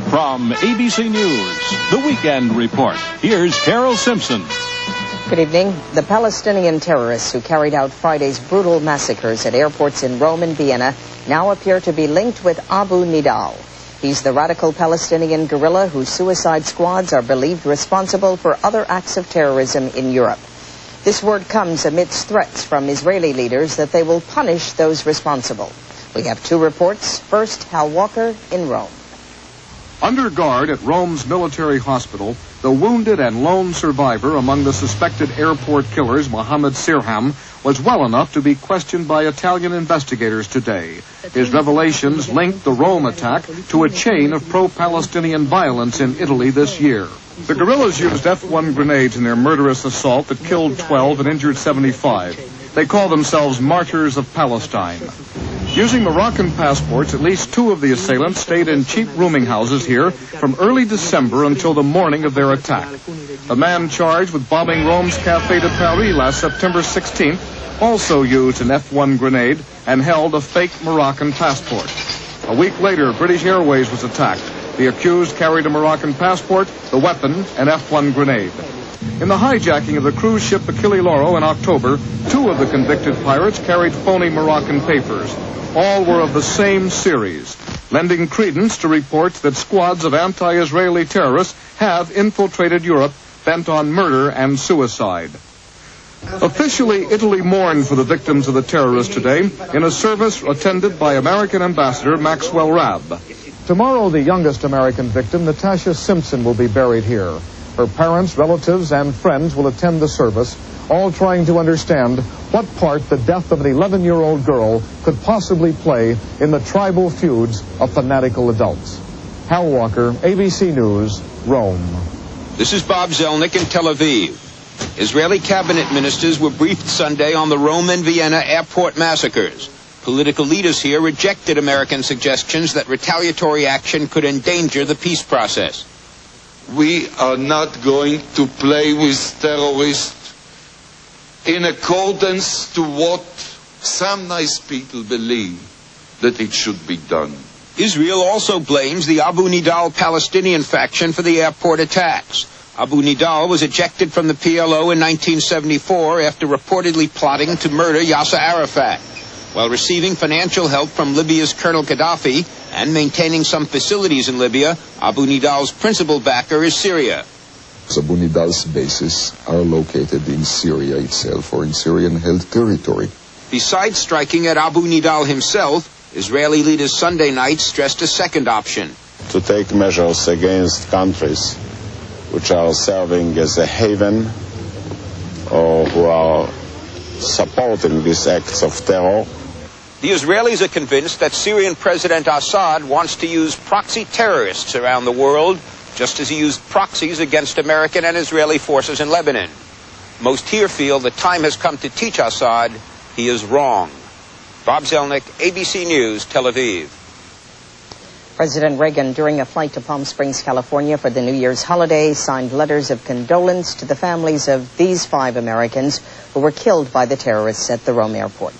From ABC News, The Weekend Report, here's Carol Simpson. Good evening. The Palestinian terrorists who carried out Friday's brutal massacres at airports in Rome and Vienna now appear to be linked with Abu Nidal. He's the radical Palestinian guerrilla whose suicide squads are believed responsible for other acts of terrorism in Europe. This word comes amidst threats from Israeli leaders that they will punish those responsible. We have two reports. First, Hal Walker in Rome. Under guard at Rome's military hospital, the wounded and lone survivor among the suspected airport killers, Mohammed Sirham, was well enough to be questioned by Italian investigators today. His revelations linked the Rome attack to a chain of pro-Palestinian violence in Italy this year. The guerrillas used F-1 grenades in their murderous assault that killed 12 and injured 75. They call themselves Martyrs of Palestine. Using Moroccan passports, at least two of the assailants stayed in cheap rooming houses here from early December until the morning of their attack. The man charged with bombing Rome's Café de Paris last September 16th also used an F-1 grenade and held a fake Moroccan passport. A week later, British Airways was attacked. The accused carried a Moroccan passport, the weapon, an F-1 grenade. In the hijacking of the cruise ship Achille Lauro in October, two of the convicted pirates carried phony Moroccan papers. All were of the same series, lending credence to reports that squads of anti-Israeli terrorists have infiltrated Europe bent on murder and suicide. Officially, Italy mourned for the victims of the terrorists today in a service attended by American Ambassador Maxwell Rabb. Tomorrow, the youngest American victim, Natasha Simpson, will be buried here. Her parents, relatives, and friends will attend the service, all trying to understand what part the death of an 11-year-old girl could possibly play in the tribal feuds of fanatical adults. Hal Walker, ABC News, Rome. This is Bob Zelnick in Tel Aviv. Israeli cabinet ministers were briefed Sunday on the Rome and Vienna airport massacres. Political leaders here rejected American suggestions that retaliatory action could endanger the peace process. We are not going to play with terrorists in accordance to what some nice people believe that it should be done. Israel also blames the Abu Nidal Palestinian faction for the airport attacks. Abu Nidal was ejected from the PLO in 1974 after reportedly plotting to murder Yasser Arafat. While receiving financial help from Libya's Colonel Gaddafi and maintaining some facilities in Libya, Abu Nidal's principal backer is Syria. Abu Nidal's bases are located in Syria itself or in Syrian-held territory. Besides striking at Abu Nidal himself, Israeli leaders Sunday night stressed a second option. To take measures against countries which are serving as a haven or who are supporting these acts of terror. The Israelis are convinced that Syrian President Assad wants to use proxy terrorists around the world, just as he used proxies against American and Israeli forces in Lebanon. Most here feel the time has come to teach Assad he is wrong. Bob Zelnick, ABC News, Tel Aviv. President Reagan, during a flight to Palm Springs, California for the New Year's holiday, signed letters of condolence to the families of these 5 Americans who were killed by the terrorists at the Rome airport.